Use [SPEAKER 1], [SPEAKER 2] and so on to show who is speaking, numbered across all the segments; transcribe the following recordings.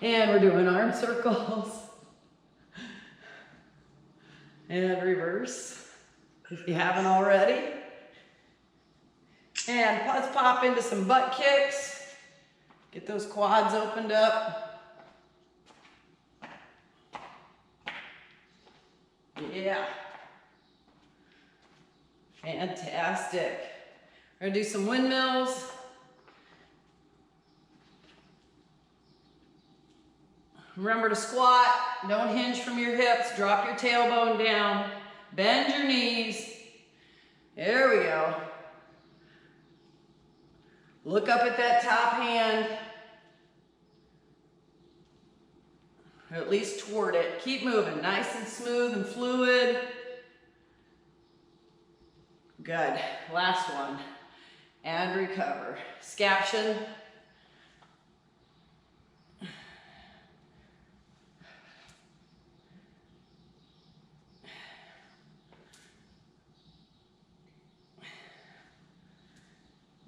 [SPEAKER 1] And we're doing arm circles. And reverse, if you haven't already. And let's pop into some butt kicks. Get those quads opened up. Yeah. Fantastic. We're gonna do some windmills. Remember to squat, don't hinge from your hips, drop your tailbone down, bend your knees. There we go. Look up at that top hand, or at least toward it. Keep moving, nice and smooth and fluid. Good, last one. And recover. Scaption.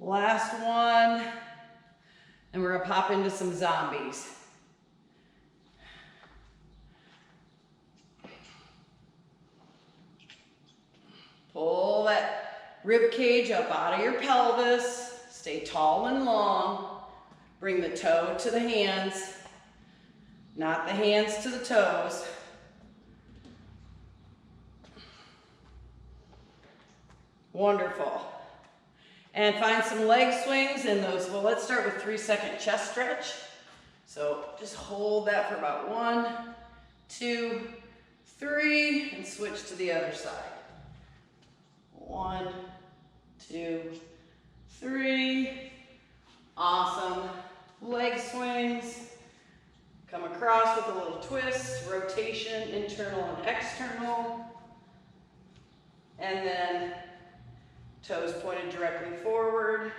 [SPEAKER 1] Last one, and we're gonna pop into some zombies. Pull that rib cage up out of your pelvis, stay tall and long. Bring the toe to the hands, not the hands to the toes. Wonderful. And find some leg swings in those. Well, let's start with 3-second chest stretch. So just hold that for about 1, 2, 3, and switch to the other side. 1, 2, 3. Awesome. Leg swings. Come across with a little twist, rotation, internal and external. And then toes pointed directly forward.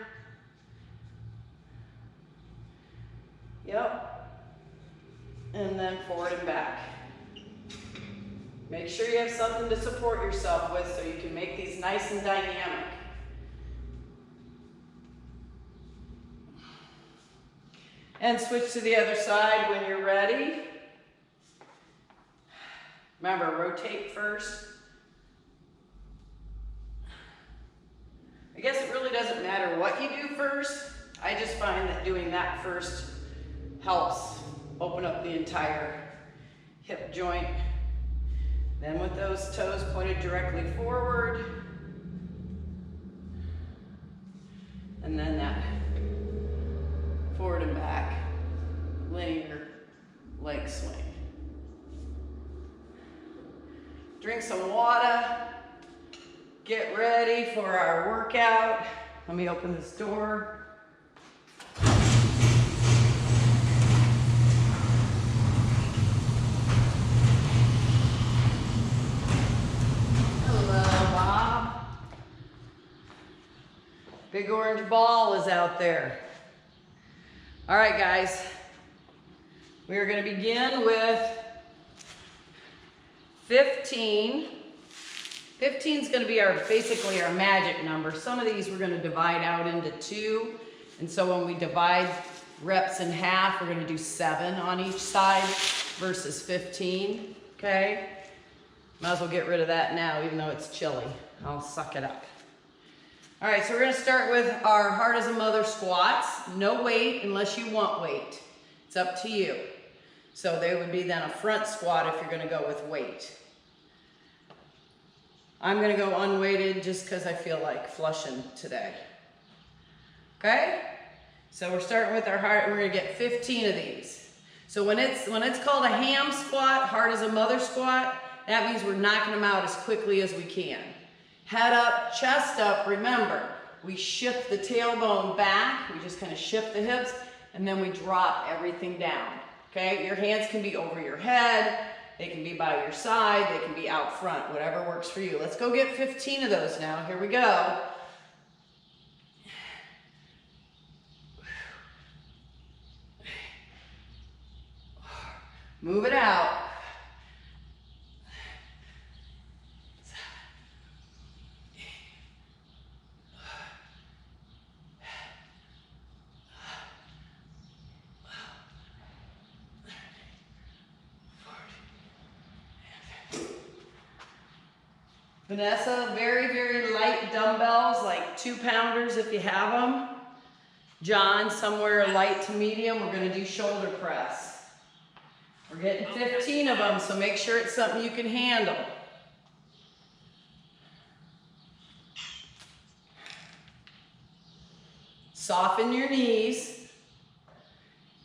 [SPEAKER 1] Yep. And then forward and back. Make sure you have something to support yourself with so you can make these nice and dynamic. And switch to the other side when you're ready. Remember, rotate first. I guess it really doesn't matter what you do first. I just find that doing that first helps open up the entire hip joint. Then with those toes pointed directly forward. And then that forward and back linear leg swing. Drink some water. Get ready for our workout. Let me open this door. Hello, Bob. Big orange ball is out there. All right, guys. We are going to begin with 15. 15 is going to be basically our magic number. Some of these we're going to divide out into 2. And so when we divide reps in half, we're going to do 7 on each side versus 15. Okay? Might as well get rid of that now, even though it's chilly. I'll suck it up. All right, so we're going to start with our hard as a mother squats. No weight unless you want weight. It's up to you. So they would be then a front squat if you're going to go with weight. I'm going to go unweighted just because I feel like flushing today. Okay? So we're starting with our hard, and we're going to get 15 of these. So when it's called a ham squat, hard as a mother squat, that means we're knocking them out as quickly as we can. Head up, chest up. Remember, we shift the tailbone back. We just kind of shift the hips, and then we drop everything down. Okay? Your hands can be over your head. They can be by your side, they can be out front, whatever works for you. Let's go get 15 of those now. Here we go. Move it out. Vanessa, very, very light dumbbells, like 2-pounders if you have them. John, somewhere light to medium. We're gonna do shoulder press. We're getting 15 of them, so make sure it's something you can handle. Soften your knees.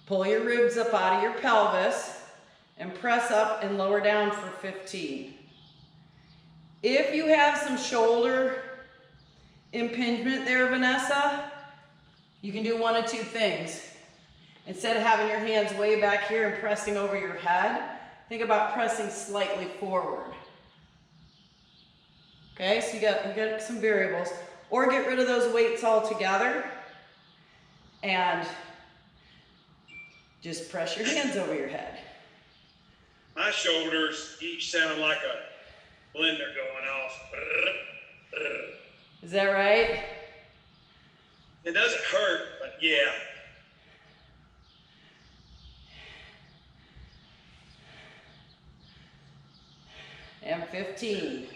[SPEAKER 1] Pull your ribs up out of your pelvis and press up and lower down for 15. If you have some shoulder impingement there, Vanessa, you can do one of two things. Instead of having your hands way back here and pressing over your head, think about pressing slightly forward. Okay, so you got some variables. Or get rid of those weights altogether and just press your hands over your head.
[SPEAKER 2] My shoulders each sound like a blender going off.
[SPEAKER 1] Is that right?
[SPEAKER 2] It doesn't hurt, but yeah.
[SPEAKER 1] And 15.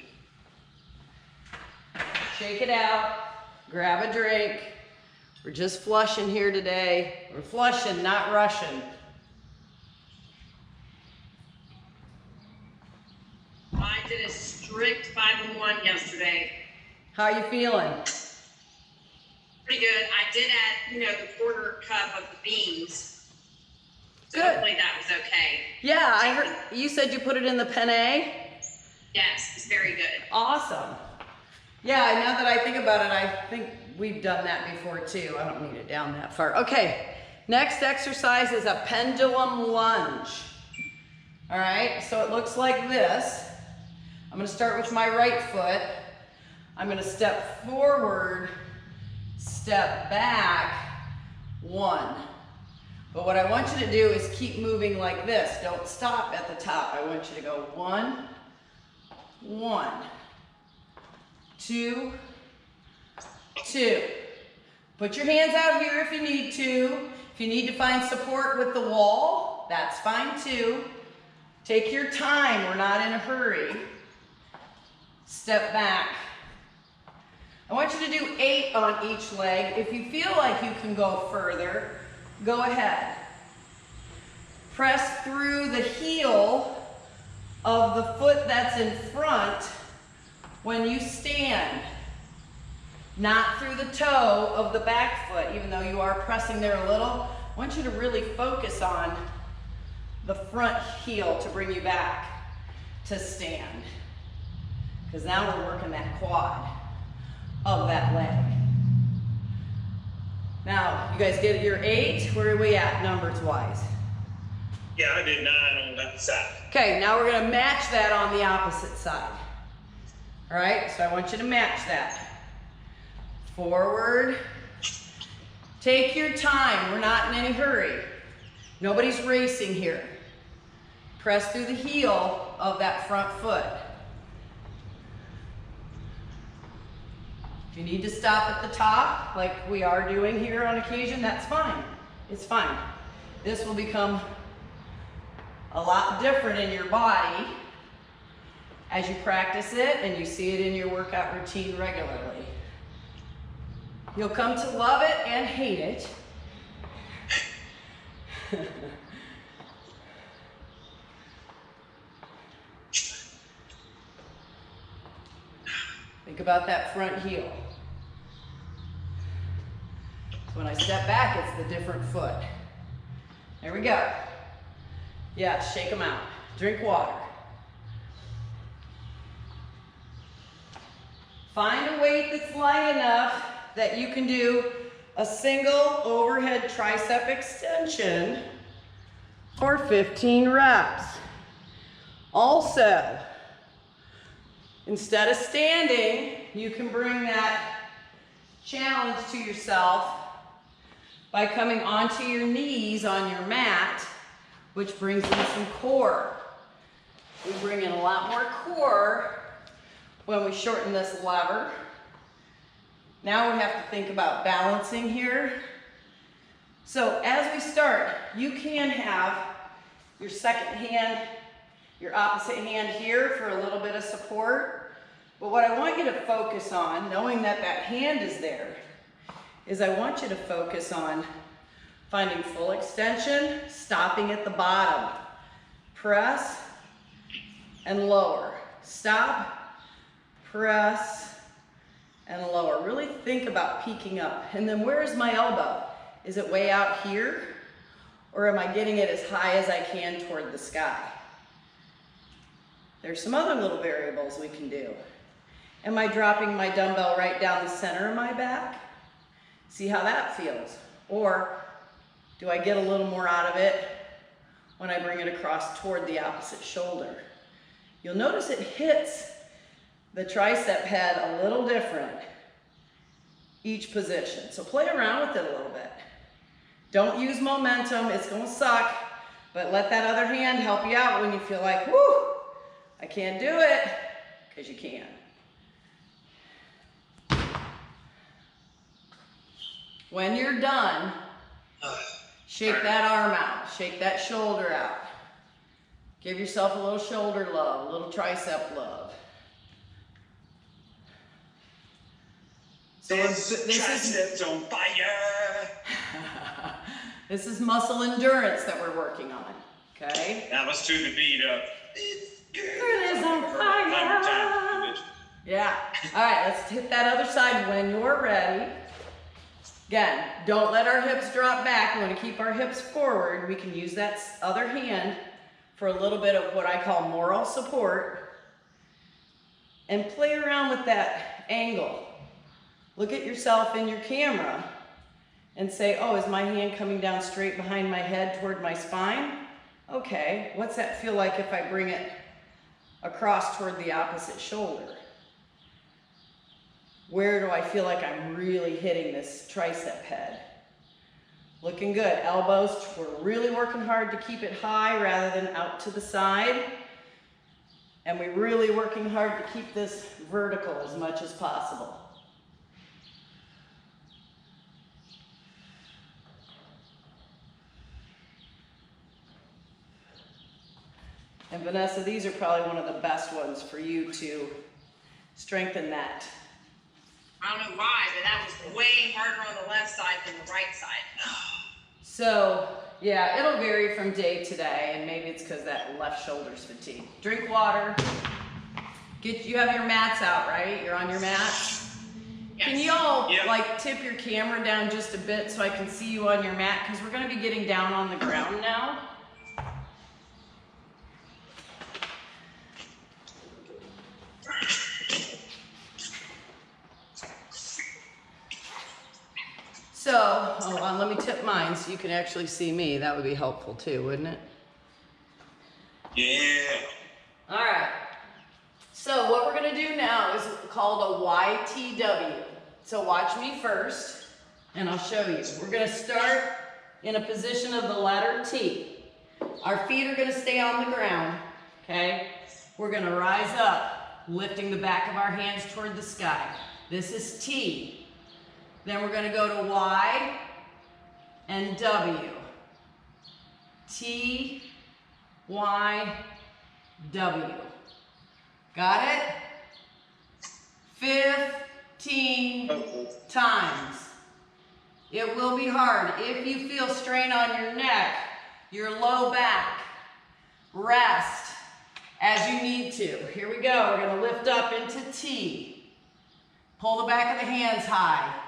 [SPEAKER 1] Shake it out, grab a drink. We're just flushing here today. We're flushing, not rushing.
[SPEAKER 3] I did a strict 5 and 1 yesterday.
[SPEAKER 1] How you feeling?
[SPEAKER 3] Pretty good. I did add, the quarter cup of the beans. So
[SPEAKER 1] Good.
[SPEAKER 3] hopefully that was okay.
[SPEAKER 1] Yeah, I heard you said you put it in the penne.
[SPEAKER 3] Yes, it's very good.
[SPEAKER 1] Awesome. Yeah, now that I think about it, I think we've done that before too. I don't need it down that far. Okay, next exercise is a pendulum lunge. All right, so it looks like this. I'm gonna start with my right foot. I'm gonna step forward, step back, 1. But what I want you to do is keep moving like this. Don't stop at the top. I want you to go 1, 1, 2, 2. Put your hands out here if you need to. If you need to find support with the wall, that's fine too. Take your time, we're not in a hurry. Step back. I want you to do 8 on each leg. If you feel like you can go further, go ahead. Press through the heel of the foot that's in front when you stand. Not through the toe of the back foot, even though you are pressing there a little. I want you to really focus on the front heel to bring you back to stand. Because now we're working that quad of that leg. Now, you guys get your 8. Where are we at numbers wise?
[SPEAKER 2] Yeah, I did 9 on that side.
[SPEAKER 1] Okay, now we're gonna match that on the opposite side. All right, so I want you to match that. Forward. Take your time, we're not in any hurry. Nobody's racing here. Press through the heel of that front foot. If you need to stop at the top, like we are doing here on occasion, that's fine. It's fine. This will become a lot different in your body as you practice it and you see it in your workout routine regularly. You'll come to love it and hate it. Think about that front heel. So when I step back, it's the different foot. There we go. Yeah, shake them out. Drink water. Find a weight that's light enough that you can do a single overhead tricep extension for 15 reps. Also, instead of standing, you can bring that challenge to yourself by coming onto your knees on your mat, which brings in some core. We bring in a lot more core when we shorten this lever. Now we have to think about balancing here. So as we start, you can have your second hand, your opposite hand here for a little bit of support. But what I want you to focus on, knowing that that hand is there, is I want you to focus on finding full extension, stopping at the bottom. Press and lower. Stop, press, and lower. Really think about peeking up. And then where's my elbow? Is it way out here? Or am I getting it as high as I can toward the sky? There's some other little variables we can do. Am I dropping my dumbbell right down the center of my back? See how that feels. Or do I get a little more out of it when I bring it across toward the opposite shoulder? You'll notice it hits the tricep head a little different each position. So play around with it a little bit. Don't use momentum, it's gonna suck, but let that other hand help you out when you feel like, whoo, I can't do it, because you can. When you're done, shake that arm out, shake that shoulder out. Give yourself a little shoulder love, a little tricep love. So this
[SPEAKER 2] triceps on fire.
[SPEAKER 1] This is muscle endurance that we're working on, okay?
[SPEAKER 2] That was to the beat of.
[SPEAKER 1] It is on fire. Yeah. All right, let's hit that other side when you're ready. Again, don't let our hips drop back. We want to keep our hips forward. We can use that other hand for a little bit of what I call moral support. And play around with that angle. Look at yourself in your camera and say, oh, is my hand coming down straight behind my head toward my spine? Okay, what's that feel like if I bring it across toward the opposite shoulder? Where do I feel like I'm really hitting this tricep head? Looking good. Elbows, we're really working hard to keep it high rather than out to the side. And we're really working hard to keep this vertical as much as possible. And Vanessa, these are probably one of the best ones for you to strengthen that.
[SPEAKER 3] I don't know why, but that was way harder on the left side than the right side.
[SPEAKER 1] So, yeah, it'll vary from day to day, and maybe it's because that left shoulder's fatigued. Drink water. You have your mats out, right? You're on your mats?
[SPEAKER 3] Yes.
[SPEAKER 1] Can y'all,
[SPEAKER 2] Yeah.
[SPEAKER 1] like, tip your camera down just a bit so I can see you on your mat? Because we're going to be getting down on the ground now. So, hold on, let me tip mine so you can actually see me. That would be helpful too, wouldn't it?
[SPEAKER 2] Yeah.
[SPEAKER 1] All right. So what we're gonna do now is called a YTW. So watch me first, and I'll show you. We're gonna start in a position of the letter T. Our feet are gonna stay on the ground, okay? We're gonna rise up, lifting the back of our hands toward the sky. This is T. Then we're going to go to Y and W. T, Y, W. Got it? 15 times. It will be hard. If you feel strain on your neck, your low back, rest as you need to. Here we go. We're going to lift up into T. Pull the back of the hands high.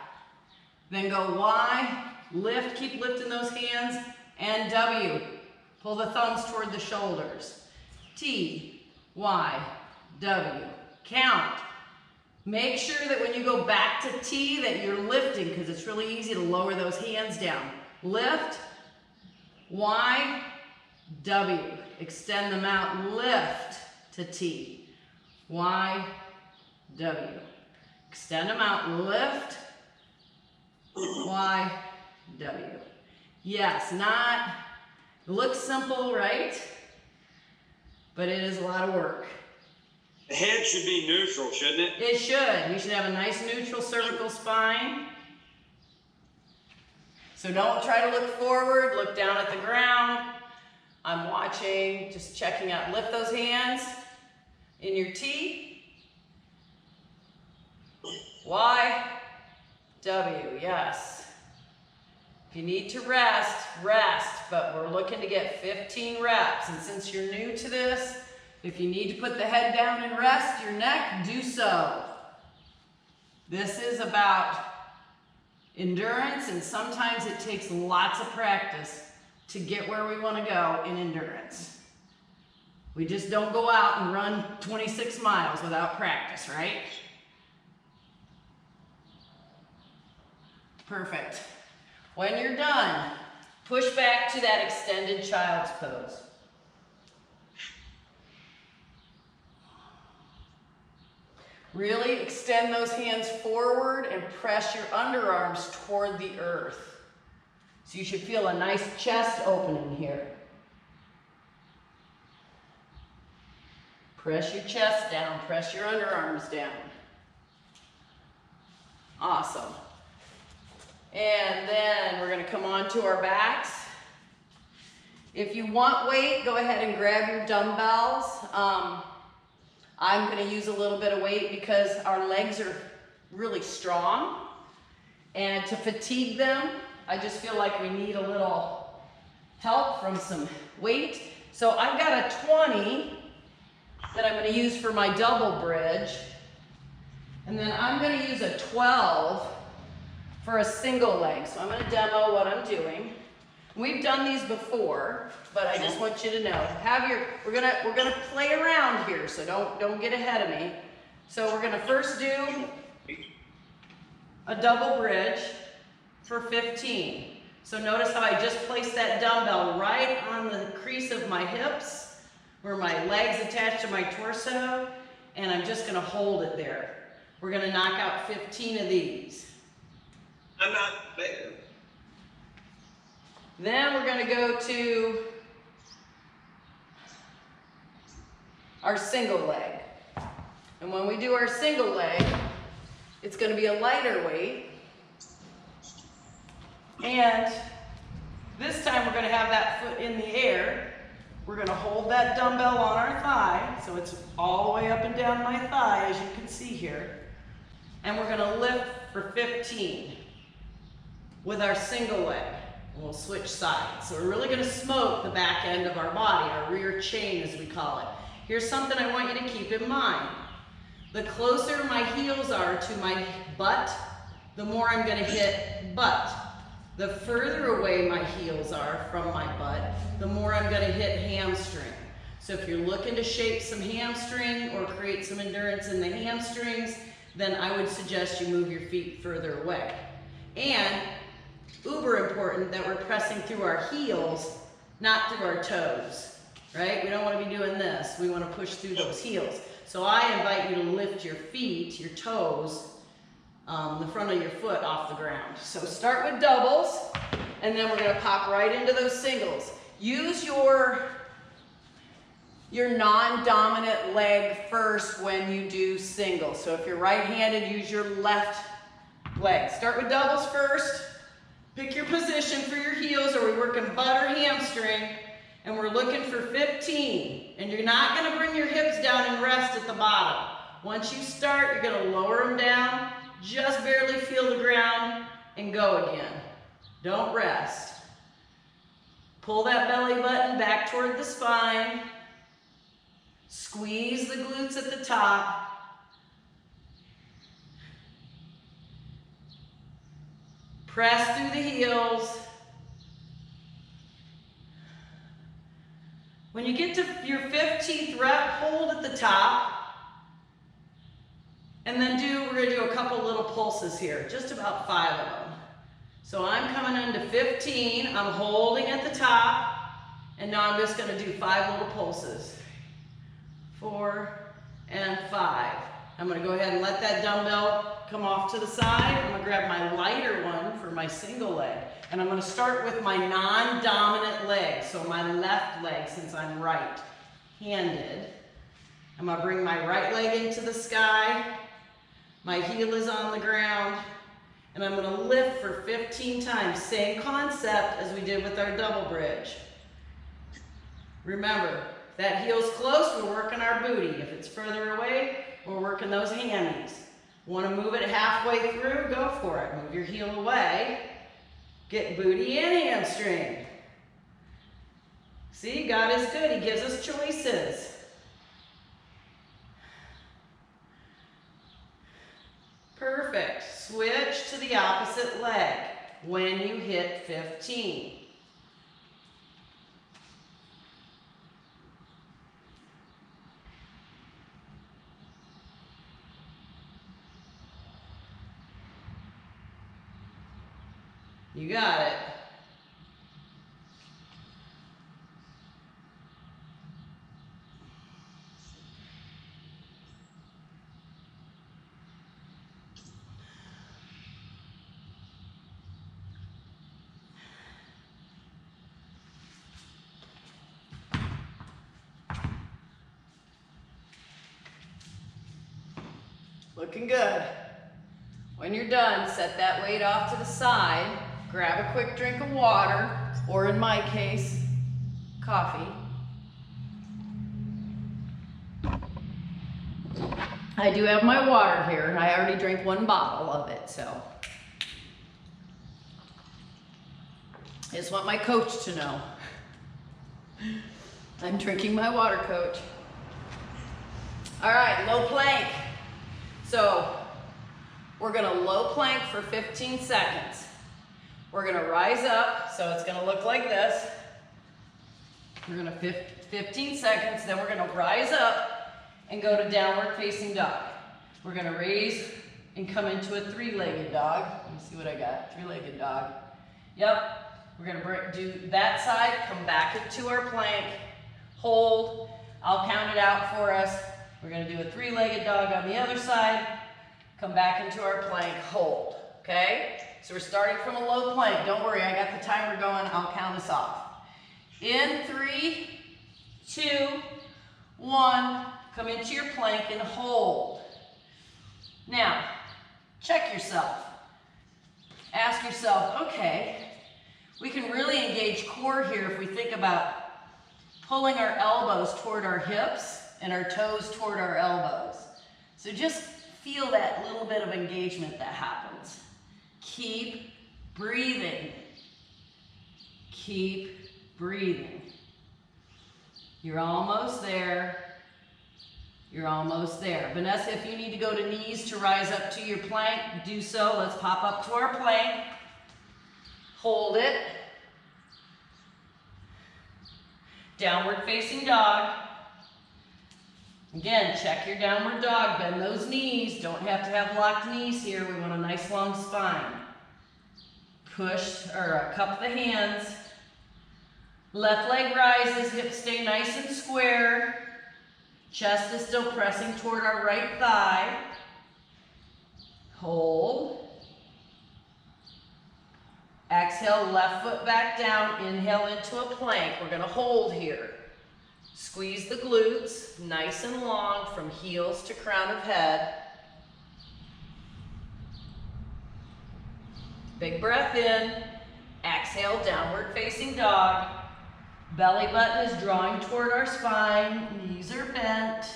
[SPEAKER 1] Then go Y, lift, keep lifting those hands, and W. Pull the thumbs toward the shoulders. T, Y, W. Count. Make sure that when you go back to T that you're lifting, because it's really easy to lower those hands down. Lift, Y, W. Extend them out, lift to T. Y, W. Extend them out, lift, Y, W. Yes, it looks simple, right? But it is a lot of work.
[SPEAKER 2] The head should be neutral, shouldn't it?
[SPEAKER 1] It should. You should have a nice neutral cervical spine. So don't try to look forward, look down at the ground. I'm watching, just checking out. Lift those hands in your T. Y, W, yes. If you need to rest, rest, but we're looking to get 15 reps. And since you're new to this, if you need to put the head down and rest your neck, do so. This is about endurance, and sometimes it takes lots of practice to get where we want to go in endurance. We just don't go out and run 26 miles without practice, right? Perfect. When you're done, push back to that extended child's pose. Really extend those hands forward and press your underarms toward the earth. So you should feel a nice chest opening here. Press your chest down, press your underarms down. Awesome. And then we're gonna come on to our backs. If you want weight, go ahead and grab your dumbbells. I'm gonna use a little bit of weight because our legs are really strong. And to fatigue them, I just feel like we need a little help from some weight. So I've got a 20 that I'm gonna use for my double bridge. And then I'm gonna use a 12 for a single leg. So I'm gonna demo what I'm doing. We've done these before, but I just want you to know. We're gonna play around here, so don't get ahead of me. So we're gonna first do a double bridge for 15. So notice how I just placed that dumbbell right on the crease of my hips, where my legs attach to my torso, and I'm just gonna hold it there. We're gonna knock out 15 of these.
[SPEAKER 2] I'm not there.
[SPEAKER 1] Then we're gonna go to our single leg. And when we do our single leg, it's gonna be a lighter weight. And this time we're gonna have that foot in the air. We're gonna hold that dumbbell on our thigh, so it's all the way up and down my thigh, as you can see here. And we're gonna lift for 15 with our single leg. And we'll switch sides. So we're really gonna smoke the back end of our body, our rear chain as we call it. Here's something I want you to keep in mind. The closer my heels are to my butt, the more I'm gonna hit butt. The further away my heels are from my butt, the more I'm gonna hit hamstring. So if you're looking to shape some hamstring or create some endurance in the hamstrings, then I would suggest you move your feet further away. And uber important that we're pressing through our heels, not through our toes, right? We don't want to be doing this. We want to push through those heels. So I invite you to lift your feet, your toes, the front of your foot off the ground. So start with doubles, and then we're going to pop right into those singles. Use your non-dominant leg first when you do singles. So if you're right-handed, use your left leg. Start with doubles first. Pick your position for your heels. Are we working butt or hamstring? And we're looking for 15. And you're not going to bring your hips down and rest at the bottom. Once you start, you're going to lower them down, just barely feel the ground, and go again. Don't rest. Pull that belly button back toward the spine. Squeeze the glutes at the top. Press through the heels. When you get to your 15th rep, hold at the top. And then we're going to do a couple little pulses here, just about 5 of them. So I'm coming into 15, I'm holding at the top, and now I'm just going to do 5 little pulses. 4 and 5. I'm going to go ahead and let that dumbbell come off to the side. I'm going to grab my lighter one for my single leg. And I'm going to start with my non-dominant leg, so my left leg, since I'm right-handed. I'm going to bring my right leg into the sky. My heel is on the ground. And I'm going to lift for 15 times. Same concept as we did with our double bridge. Remember, if that heel's close, we're working our booty. If it's further away, we're working those hammies. Want to move it halfway through? Go for it. Move your heel away. Get booty and hamstring. See, God is good. He gives us choices. Perfect. Switch to the opposite leg when you hit 15. You got it. Looking good. When you're done, set that weight off to the side. Grab a quick drink of water, or in my case, coffee. I do have my water here, and I already drank 1 bottle of it, so. I just want my coach to know. I'm drinking my water, coach. All right, low plank. So, we're gonna low plank for 15 seconds. We're gonna rise up, so it's gonna look like this. We're gonna 15 seconds, then we're gonna rise up and go to downward facing dog. We're gonna raise and come into a 3-legged dog. Let me see what I got, 3-legged dog. Yep, we're gonna do that side, come back into our plank, hold. I'll count it out for us. We're gonna do a 3-legged dog on the other side, come back into our plank, hold, okay? So we're starting from a low plank. Don't worry, I got the timer going. I'll count us off. In 3, 2, 1, come into your plank and hold. Now, check yourself. Ask yourself, okay, we can really engage core here if we think about pulling our elbows toward our hips and our toes toward our elbows. So just feel that little bit of engagement that happens. Keep breathing. Keep breathing. You're almost there. You're almost there. Vanessa, if you need to go to knees to rise up to your plank, do so. Let's pop up to our plank. Hold it. Downward facing dog. Again, check your downward dog. Bend those knees. Don't have to have locked knees here. We want a nice long spine. Push or cup the hands. Left leg rises. Hips stay nice and square. Chest is still pressing toward our right thigh. Hold. Exhale, left foot back down. Inhale into a plank. We're going to hold here. Squeeze the glutes, nice and long from heels to crown of head. Big breath in. Exhale, downward facing dog. Belly button is drawing toward our spine. Knees are bent.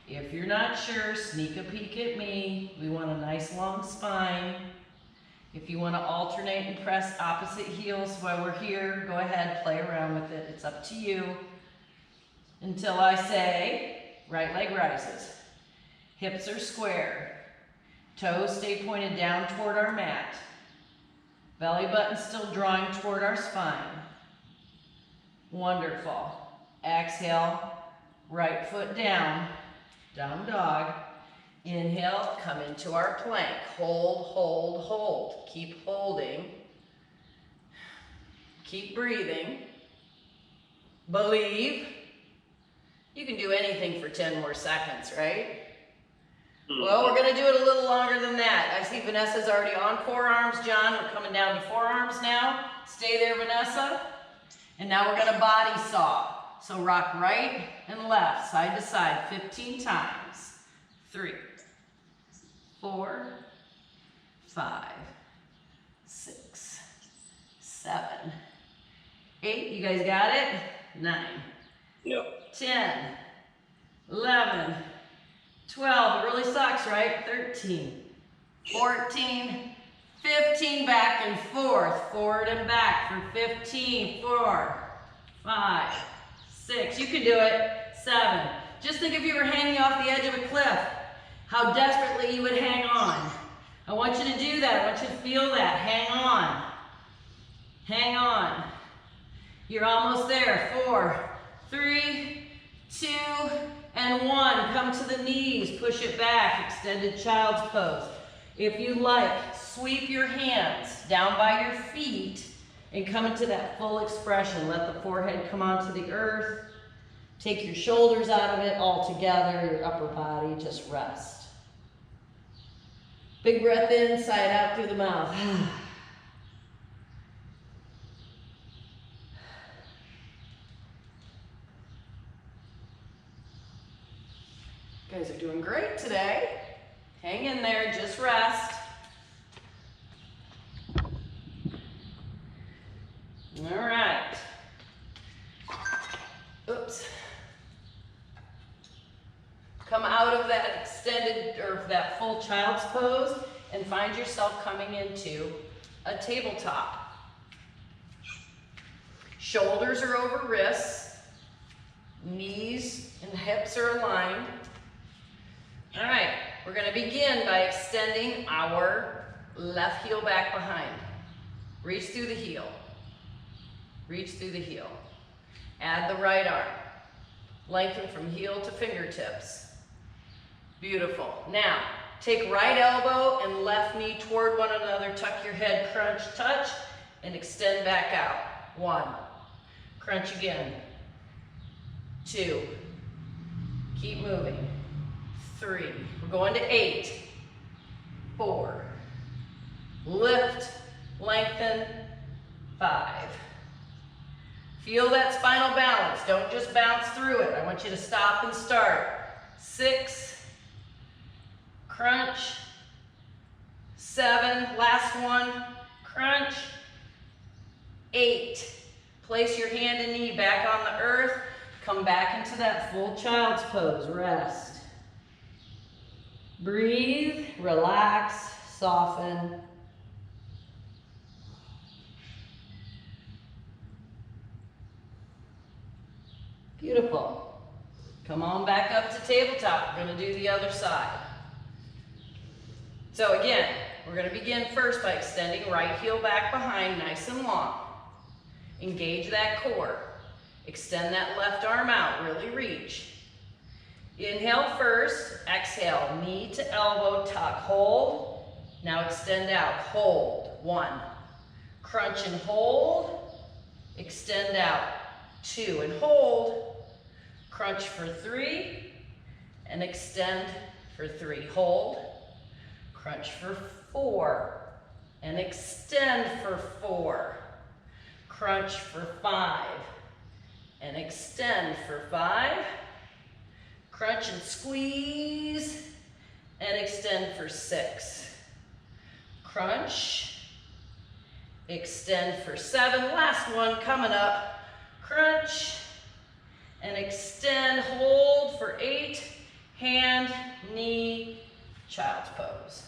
[SPEAKER 1] If you're not sure, sneak a peek at me. We want a nice long spine. If you want to alternate and press opposite heels while we're here, go ahead, play around with it. It's up to you. Until I say, right leg rises. Hips are square. Toes stay pointed down toward our mat. Belly button still drawing toward our spine. Wonderful. Exhale, right foot down, down dog. Inhale, come into our plank. Hold, hold, hold. Keep holding. Keep breathing. Believe. You can do anything for 10 more seconds, right? Well, we're going to do it a little longer than that. I see Vanessa's already on forearms. John, we're coming down to forearms now. Stay there, Vanessa. And now we're going to body saw. So rock right and left, side to side, 15 times. 3, 4, 5, 6, 7, 8. You guys got it? 9.
[SPEAKER 2] Yep.
[SPEAKER 1] 10, 11, 12, it really sucks, right? 13, 14, 15, back and forth, forward and back for 15, 4, 5, 6, you can do it, 7. Just think if you were hanging off the edge of a cliff, how desperately you would hang on. I want you to do that, I want you to feel that, hang on. Hang on. You're almost there, 4, 3, 2, and 1. Come to the knees, push it back, extended child's pose. If you like, sweep your hands down by your feet and come into that full expression. Let the forehead come onto the earth. Take your shoulders out of it all together, your upper body, just rest. Big breath in, sigh it out through the mouth. You guys are doing great today. Hang in there, just rest. All right. Oops. Come out of that extended or that full child's pose and find yourself coming into a tabletop. Shoulders are over wrists, knees and hips are aligned. All right, we're going to begin by extending our left heel back behind. Reach through the heel. Reach through the heel. Add the right arm. Lengthen from heel to fingertips. Beautiful. Now, take right elbow and left knee toward one another. Tuck your head, crunch, touch, and extend back out. 1. Crunch again. 2. Keep moving. 3. We're going to 8. 4. Lift, lengthen. 5. Feel that spinal balance. Don't just bounce through it. I want you to stop and start. 6. Crunch. 7. Last one. Crunch. 8. Place your hand and knee back on the earth. Come back into that full child's pose. Rest. Breathe, relax, soften. Beautiful. Come on back up to tabletop. We're going to do the other side. So again, we're going to begin first by extending right heel back behind, nice and long. Engage that core. Extend that left arm out, really reach. Inhale first, exhale, knee to elbow, tuck, hold. Now extend out, hold, 1. Crunch and hold, extend out, 2 and hold. Crunch for 3 and extend for 3, hold. Crunch for 4 and extend for 4. Crunch for 5 and extend for 5. Crunch and squeeze and extend for 6. Crunch, extend for 7. Last one coming up. Crunch and extend, hold for 8. Hand, knee, child's pose.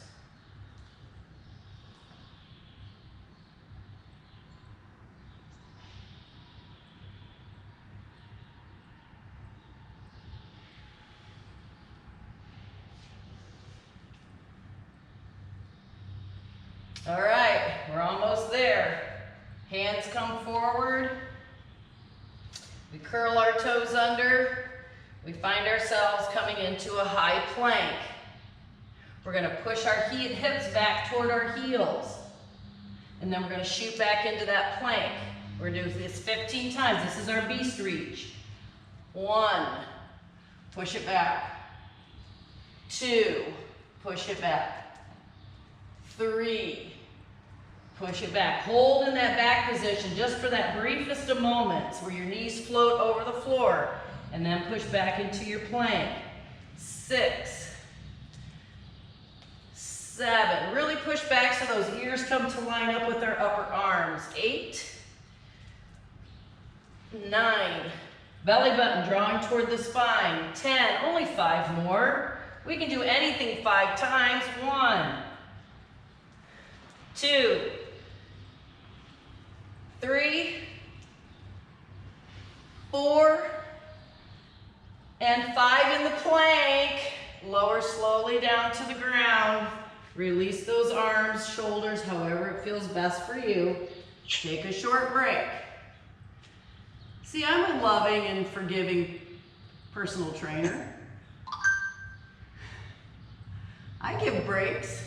[SPEAKER 1] All right, we're almost there. Hands come forward. We curl our toes under. We find ourselves coming into a high plank. We're going to push our hips back toward our heels. And then we're going to shoot back into that plank. We're going to do this 15 times. This is our beast reach. 1, push it back. 2, push it back. 3, push it back. Hold in that back position just for that briefest of moments where your knees float over the floor, and then push back into your plank. 6, 7, really push back so those ears come to line up with our upper arms. 8, 9, belly button drawing toward the spine. 10, only 5 more. We can do anything 5 times. 1, 2, 3, 4, and 5 in the plank. Lower slowly down to the ground. Release those arms, shoulders, however it feels best for you. Take a short break. See, I'm a loving and forgiving personal trainer. I give breaks.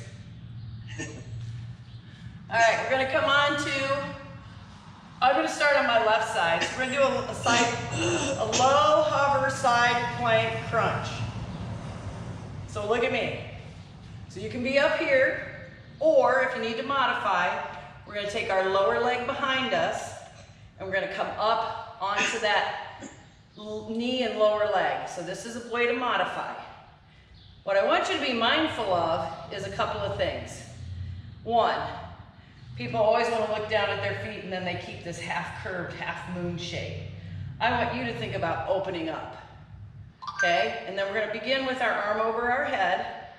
[SPEAKER 1] All right, we're gonna come on to, I'm gonna start on my left side. So we're gonna do a low hover side plank crunch. So look at me. So you can be up here, or if you need to modify, we're gonna take our lower leg behind us, and we're gonna come up onto that knee and lower leg. So this is a way to modify. What I want you to be mindful of is a couple of things. 1, people always want to look down at their feet and then they keep this half curved, half moon shape. I want you to think about opening up, okay? And then we're gonna begin with our arm over our head,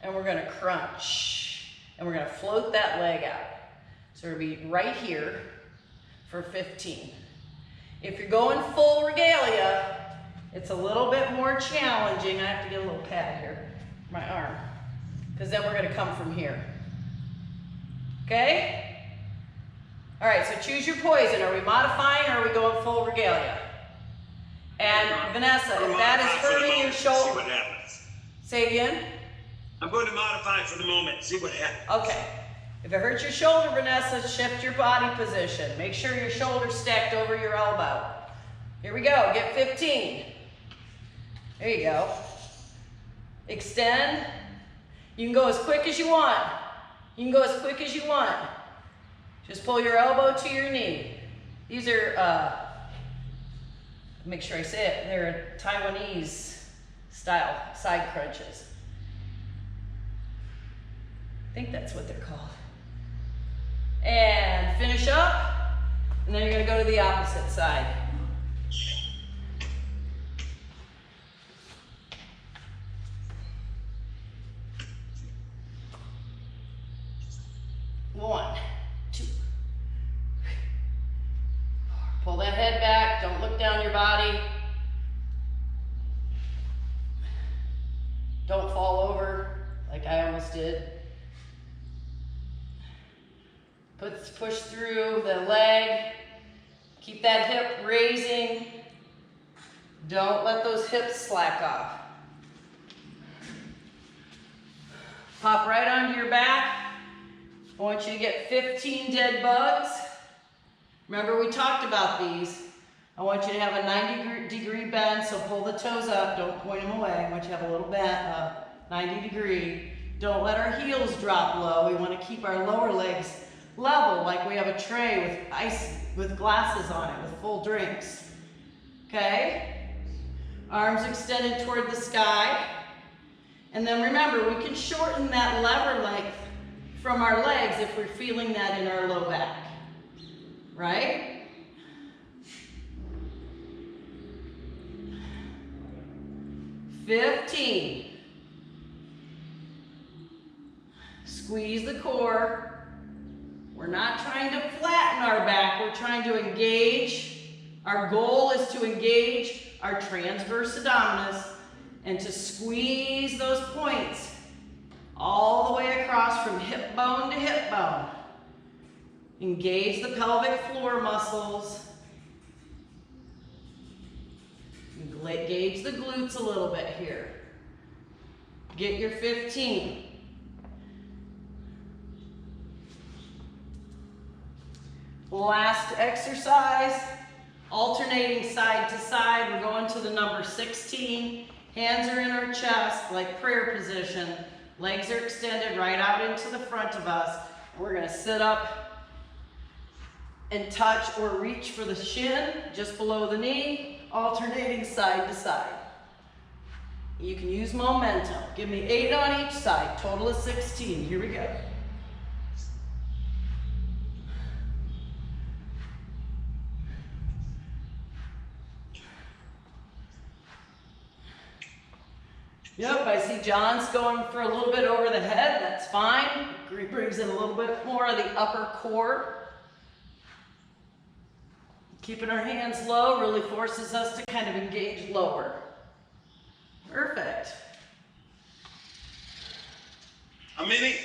[SPEAKER 1] and we're gonna crunch, and we're gonna float that leg out. So we're gonna be right here for 15. If you're going full regalia, it's a little bit more challenging. I have to get a little pad here, my arm, because then we're gonna come from here. Okay? All right, so choose your poison. Are we modifying or are we going full regalia? And Vanessa, if that is hurting your shoulder,
[SPEAKER 2] see what happens.
[SPEAKER 1] say again?
[SPEAKER 2] I'm going to modify for the moment, see what happens.
[SPEAKER 1] Okay. If it hurts your shoulder, Vanessa, shift your body position. Make sure your shoulder's stacked over your elbow. Here we go, get 15. There you go. Extend. You can go as quick as you want. You can go as quick as you want. Just pull your elbow to your knee. These are, make sure I say it, they're Taiwanese style side crunches. I think that's what they're called. And finish up, and then you're gonna go to the opposite side. One, 2, 3, 4. Pull that head back, don't look down your body. Don't fall over like I almost did. Push through the leg. Keep that hip raising. Don't let those hips slack off. Pop right onto your back. I want you to get 15 dead bugs. Remember we talked about these. I want you to have a 90-degree bend, so pull the toes up, don't point them away. I want you to have a little bend, 90 degree. Don't let our heels drop low. We want to keep our lower legs level, like we have a tray with ice, with glasses on it, with full drinks. Okay? Arms extended toward the sky. And then remember, we can shorten that lever length from our legs if we're feeling that in our low back. Right? (15). Squeeze the core. We're not trying to flatten our back, we're trying to engage. Our goal is to engage our transverse abdominis and to squeeze those points all the way across from hip bone to hip bone. Engage the pelvic floor muscles. Engage the glutes a little bit here. Get your 15. Last exercise, alternating side to side. We're going to the number 16. Hands are in our chest, like prayer position. Legs are extended right out into the front of us. We're gonna sit up and touch or reach for the shin, just below the knee, alternating side to side. You can use momentum. Give me 8 on each side, total of 16. Here we go. Yep, I see John's going for a little bit over the head. That's fine. He brings in a little bit more of the upper core. Keeping our hands low really forces us to kind of engage lower. Perfect.
[SPEAKER 2] How many?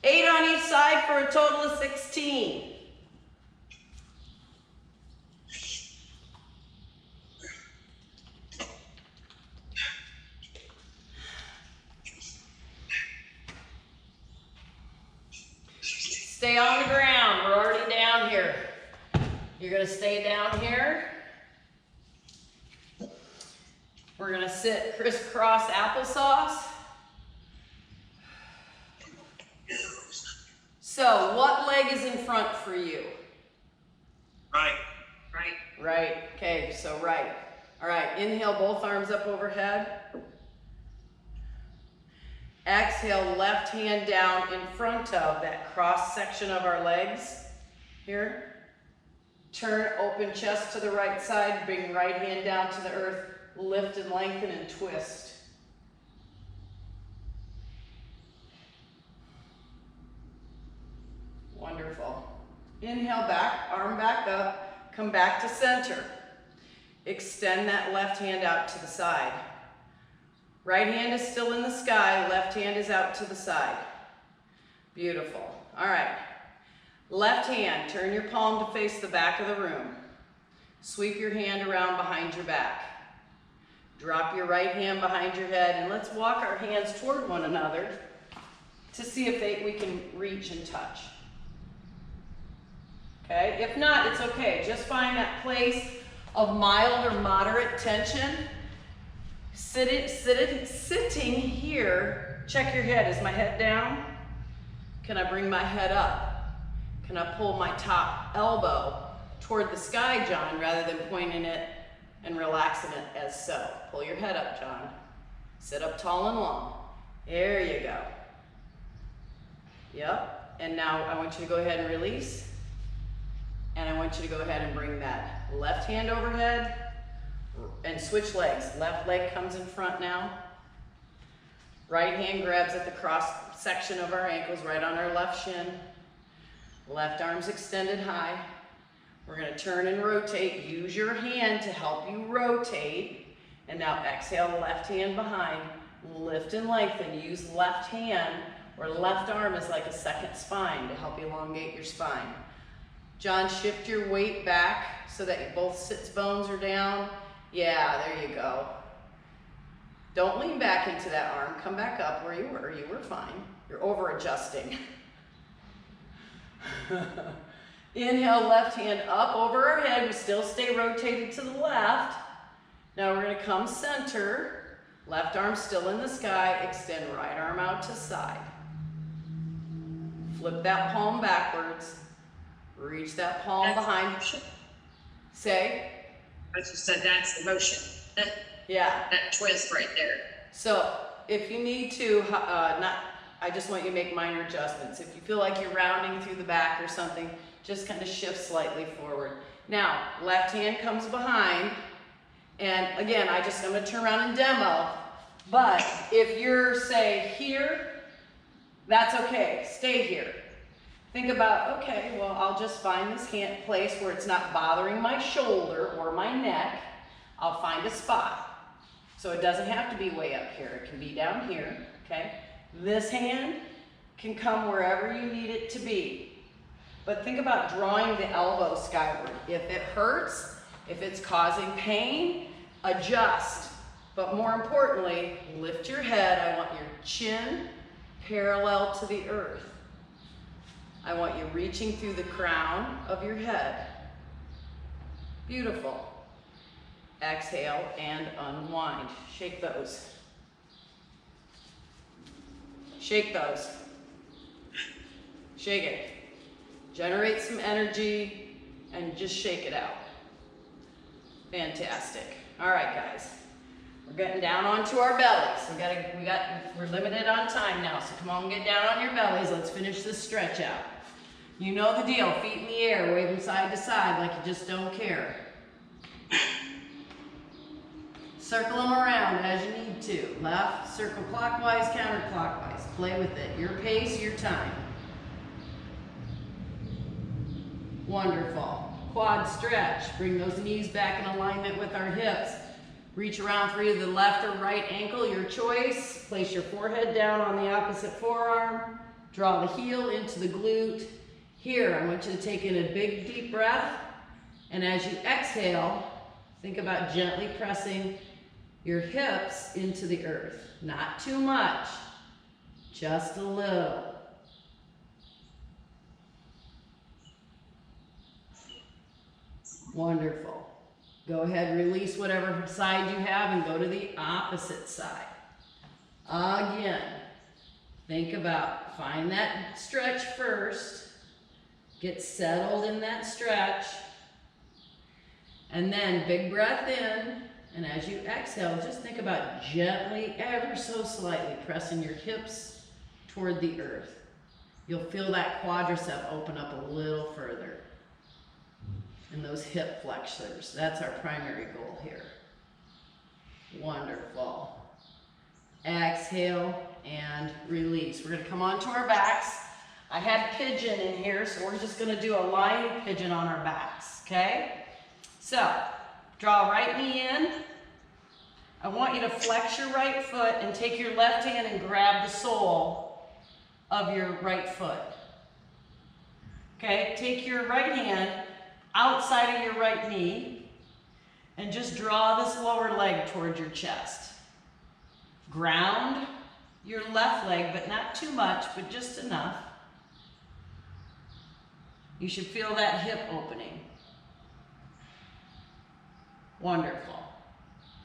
[SPEAKER 1] 8 on each side for a total of 16. Stay on the ground. We're already down here. You're going to stay down here. We're going to sit crisscross applesauce. So, what leg is in front for you?
[SPEAKER 2] Right.
[SPEAKER 3] Right.
[SPEAKER 1] Right. Okay, so right. All right, inhale, both arms up overhead. Exhale, left hand down in front of that cross section of our legs. Here. Turn, open chest to the right side, bring right hand down to the earth, lift and lengthen and twist. Wonderful. Inhale back, arm back up, come back to center. Extend that left hand out to the side. Right hand is still in the sky, left hand is out to the side. Beautiful. All right. Left hand, turn your palm to face the back of the room. Sweep your hand around behind your back. Drop your right hand behind your head, and let's walk our hands toward one another to see if we can reach and touch. Okay, if not, it's okay. Just find that place of mild or moderate tension. Sitting here, check your head. Is my head down? Can I bring my head up? Can I pull my top elbow toward the sky, John, rather than pointing it and relaxing it as so? Pull your head up, John. Sit up tall and long. There you go. Yep. And now I want you to go ahead and release. And I want you to go ahead and bring that left hand overhead and switch legs. Left leg comes in front now. Right hand grabs at the cross section of our ankles, right on our left shin. Left arm's extended high. We're going to turn and rotate. Use your hand to help you rotate. And now exhale, left hand behind. Lift and lengthen. Use left hand or left arm as like a second spine to help elongate your spine. John, shift your weight back so that both sits bones are down. Yeah, there you go. Don't lean back into that arm. Come back up where you were. You were fine. You're over adjusting. Inhale, left hand up over our head. We still stay rotated to the left. Now we're going to come center. Left arm still in the sky. Extend right arm out to side. Flip that palm backwards. Reach that palm behind.
[SPEAKER 3] Say? I just said that's the motion.
[SPEAKER 1] Yeah.
[SPEAKER 3] That twist right there.
[SPEAKER 1] So if you need to, I just want you to make minor adjustments. If you feel like you're rounding through the back or something, just kind of shift slightly forward. Now, left hand comes behind. And again, I'm going to turn around and demo. But if you're, say, here, that's okay. Stay here. Think about, okay, well, I'll just find this hand place where it's not bothering my shoulder or my neck. I'll find a spot. So it doesn't have to be way up here. It can be down here, okay? This hand can come wherever you need it to be. But think about drawing the elbow skyward. If it hurts, if it's causing pain, adjust. But more importantly, lift your head. I want your chin parallel to the earth. I want you reaching through the crown of your head. Beautiful. Exhale and unwind. Shake those. Shake those. Shake it. Generate some energy and just shake it out. Fantastic. All right, guys. We're getting down onto our bellies. We're limited on time now, so come on, get down on your bellies. Let's finish this stretch out. You know the deal. Feet in the air, wave them side to side like you just don't care. Circle them around as you need and 2. Left, circle clockwise, counterclockwise. Play with it. Your pace, your time. Wonderful. Quad stretch. Bring those knees back in alignment with our hips. Reach around for either the left or right ankle, your choice. Place your forehead down on the opposite forearm. Draw the heel into the glute. Here, I want you to take in a big deep breath. And as you exhale, think about gently pressing your hips into the earth. Not too much, just a little. Wonderful. Go ahead, release whatever side you have and go to the opposite side. Again, think about, find that stretch first. Get settled in that stretch. And then big breath in. And as you exhale, just think about gently, ever so slightly pressing your hips toward the earth. You'll feel that quadricep open up a little further. And those hip flexors, that's our primary goal here. Wonderful. Exhale and release. We're gonna come onto our backs. I had pigeon in here, so we're just gonna do a lying pigeon on our backs, okay? So, draw right knee in. I want you to flex your right foot and take your left hand and grab the sole of your right foot. Okay, take your right hand outside of your right knee and just draw this lower leg towards your chest. Ground your left leg, but not too much, but just enough. You should feel that hip opening. Wonderful.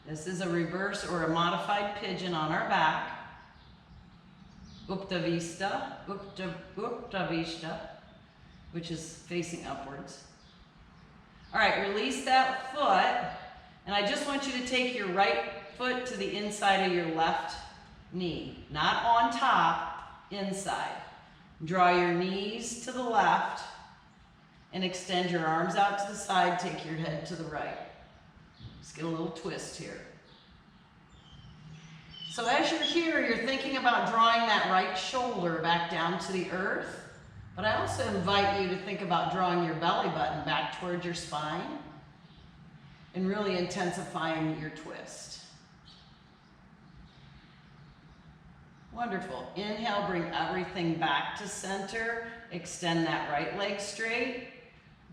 [SPEAKER 1] This is a reverse or a modified pigeon on our back. Upta Vishta, which is facing upwards. All right, release that foot, and I just want you to take your right foot to the inside of your left knee, not on top, inside. Draw your knees to the left and extend your arms out to the side, take your head to the right. Just get a little twist here. So as you're here, you're thinking about drawing that right shoulder back down to the earth. But I also invite you to think about drawing your belly button back towards your spine and really intensifying your twist. Wonderful. Inhale, bring everything back to center. Extend that right leg straight.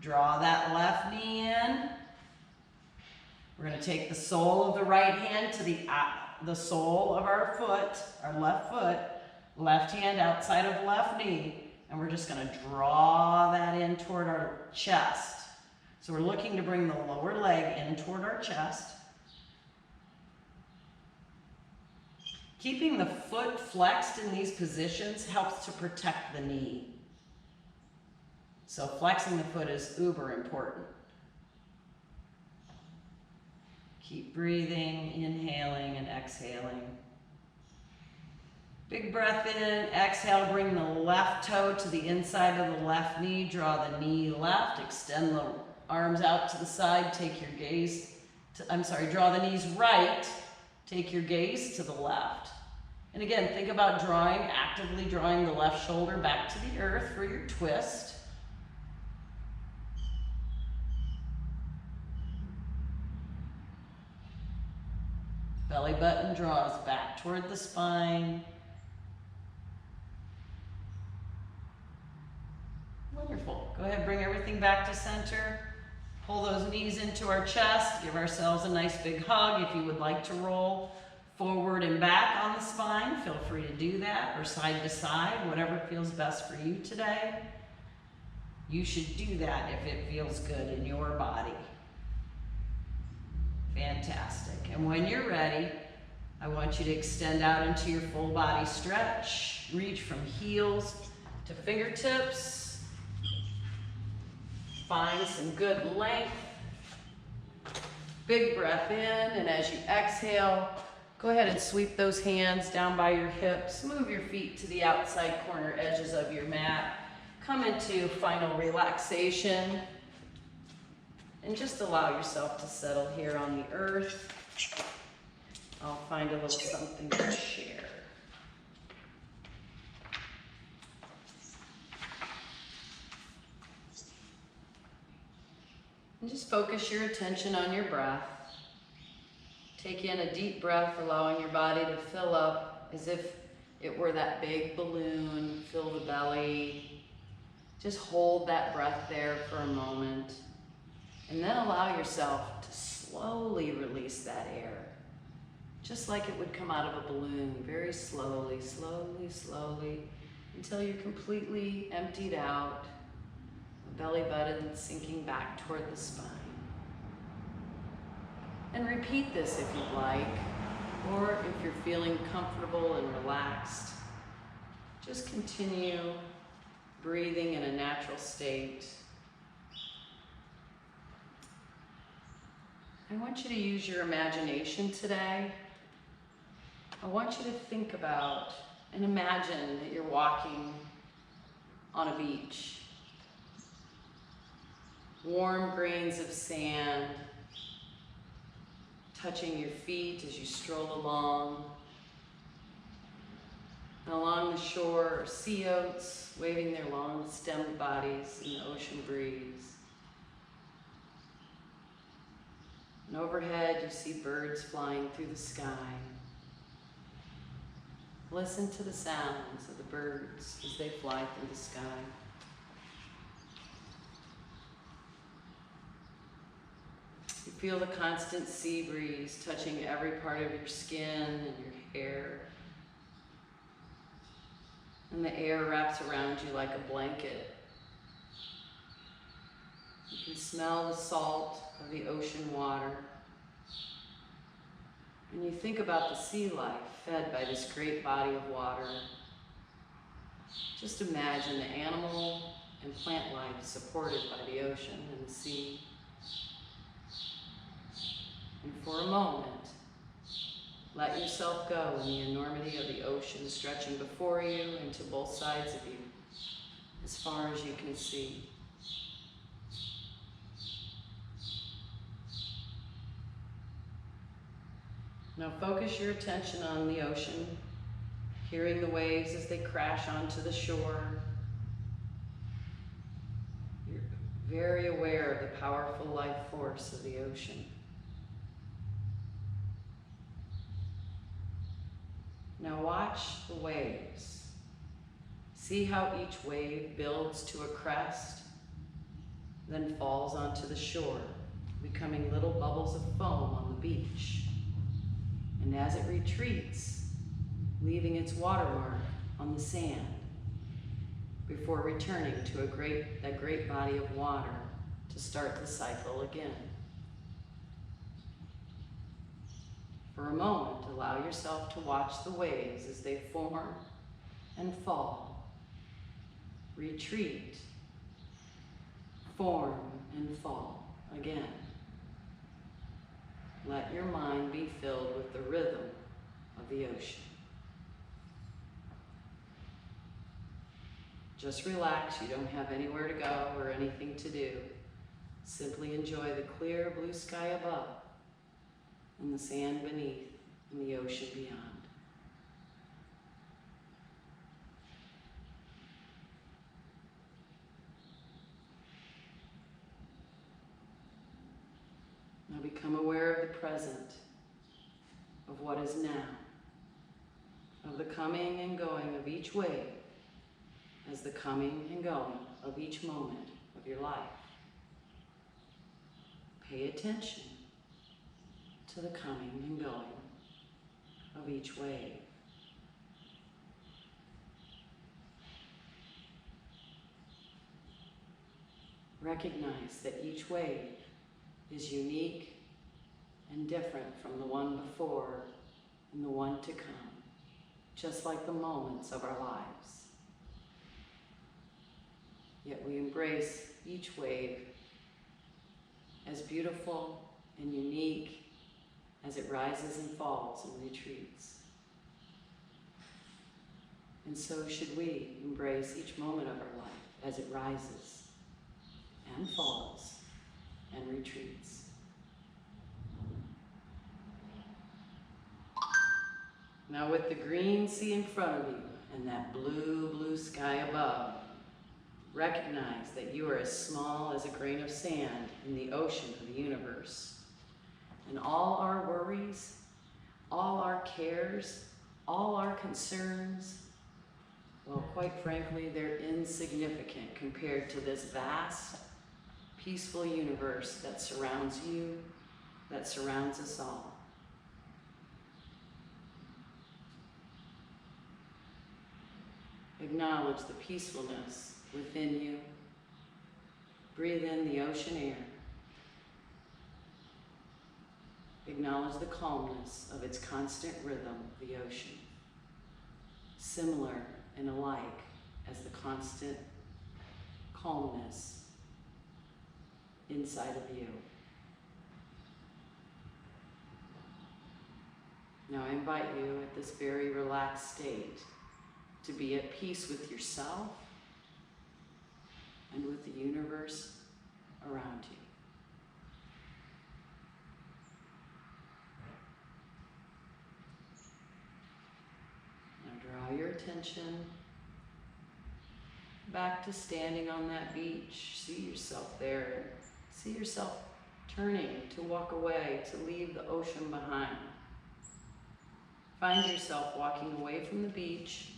[SPEAKER 1] Draw that left knee in. We're going to take the sole of the right hand to the sole of our foot, our left foot, left hand outside of left knee. And we're just going to draw that in toward our chest. So we're looking to bring the lower leg in toward our chest. Keeping the foot flexed in these positions helps to protect the knee. So flexing the foot is uber important. Keep breathing, inhaling and exhaling. Big breath in, exhale, bring the left toe to the inside of the left knee, draw the knee left, extend the arms out to the side, take your gaze, draw the knees right, take your gaze to the left. And again, think about actively drawing the left shoulder back to the earth for your twist. Belly button draws back toward the spine. Wonderful. Go ahead, bring everything back to center. Pull those knees into our chest. Give ourselves a nice big hug. If you would like to roll forward and back on the spine, feel free to do that, or side to side, whatever feels best for you today. You should do that if it feels good in your body. Fantastic. And when you're ready, I want you to extend out into your full body stretch. Reach from heels to fingertips. Find some good length. Big breath in, and as you exhale, go ahead and sweep those hands down by your hips. Move your feet to the outside corner edges of your mat. Come into final relaxation. And just allow yourself to settle here on the earth. I'll find a little something to share. And just focus your attention on your breath. Take in a deep breath, allowing your body to fill up as if it were that big balloon. Fill the belly. Just hold that breath there for a moment. And then allow yourself to slowly release that air. Just like it would come out of a balloon, very slowly, slowly, slowly, until you're completely emptied out, the belly button sinking back toward the spine. And repeat this if you'd like, or if you're feeling comfortable and relaxed, just continue breathing in a natural state. I want you to use your imagination today. I want you to think about and imagine that you're walking on a beach. Warm grains of sand touching your feet as you stroll along. And along the shore are sea oats waving their long stemmed bodies in the ocean breeze. And overhead you see birds flying through the sky. Listen to the sounds of the birds as they fly through the sky. You feel the constant sea breeze touching every part of your skin and your hair. And the air wraps around you like a blanket. You can smell the salt of the ocean water. And you think about the sea life fed by this great body of water. Just imagine the animal and plant life supported by the ocean and the sea. And for a moment, let yourself go in the enormity of the ocean stretching before you and to both sides of you, as far as you can see. Now focus your attention on the ocean, hearing the waves as they crash onto the shore. You're very aware of the powerful life force of the ocean. Now watch the waves. See how each wave builds to a crest, then falls onto the shore, becoming little bubbles of foam on the beach. And as it retreats, leaving its watermark on the sand, before returning to that great body of water to start the cycle again. For a moment, allow yourself to watch the waves as they form and fall, retreat, form and fall again. Let your mind be filled with the rhythm of the ocean. Just relax, you don't have anywhere to go or anything to do. Simply enjoy the clear blue sky above and the sand beneath and the ocean beyond. Now become aware of the present, of what is now, of the coming and going of each wave, as the coming and going of each moment of your life. Pay attention to the coming and going of each wave. Recognize that each wave is unique and different from the one before and the one to come, just like the moments of our lives. Yet we embrace each wave as beautiful and unique as it rises and falls and retreats. And so should we embrace each moment of our life as it rises and falls and retreats. Now with the green sea in front of you and that blue, blue sky above, recognize that you are as small as a grain of sand in the ocean of the universe. And all our worries, all our cares, all our concerns, well, quite frankly, they're insignificant compared to this vast, peaceful universe that surrounds you, that surrounds us all. Acknowledge the peacefulness within you. Breathe in the ocean air. Acknowledge the calmness of its constant rhythm, the ocean. Similar and alike as the constant calmness inside of you. Now I invite you at this very relaxed state to be at peace with yourself and with the universe around you. Now draw your attention back to standing on that beach. See yourself there. See yourself turning to walk away, to leave the ocean behind. Find yourself walking away from the beach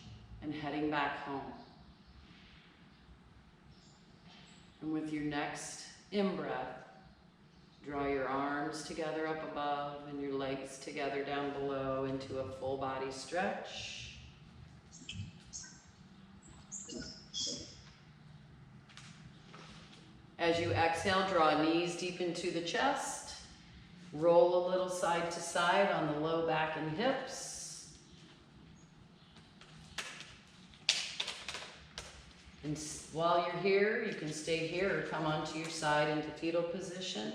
[SPEAKER 1] and heading back home. And with your next in-breath, draw your arms together up above and your legs together down below into a full body stretch. As you exhale, draw knees deep into the chest. Roll a little side to side on the low back and hips. And while you're here, you can stay here or come onto your side into fetal position.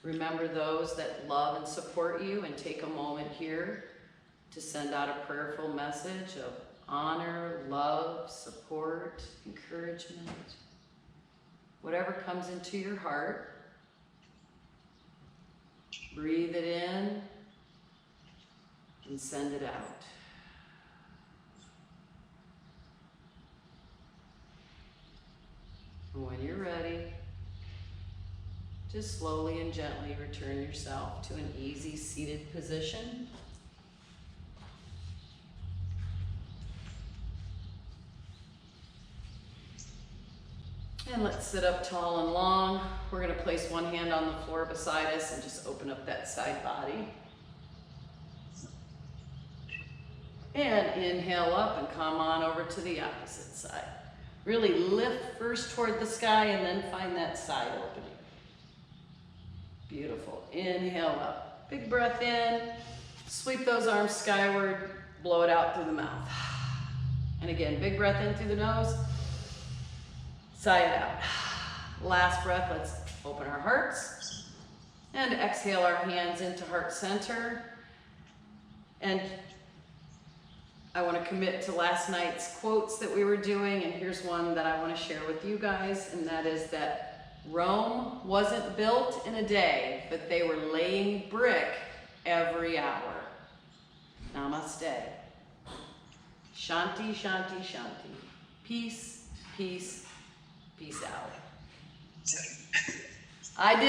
[SPEAKER 1] Remember those that love and support you, and take a moment here to send out a prayerful message of honor, love, support, encouragement. Whatever comes into your heart, breathe it in and send it out. And when you're ready, just slowly and gently return yourself to an easy seated position. And let's sit up tall and long. We're going to place one hand on the floor beside us and just open up that side body. And inhale up and come on over to the opposite side. Really lift first toward the sky and then find that side opening. Beautiful. Inhale up. Big breath in. Sweep those arms skyward. Blow it out through the mouth. And again, big breath in through the nose. Sigh it out. Last breath, let's open our hearts. And exhale our hands into heart center. And I want to commit to last night's quotes that we were doing, and here's one that I want to share with you guys, and that is that Rome wasn't built in a day, but they were laying brick every hour. Namaste. Shanti, shanti, shanti. Peace, peace, peace out. I did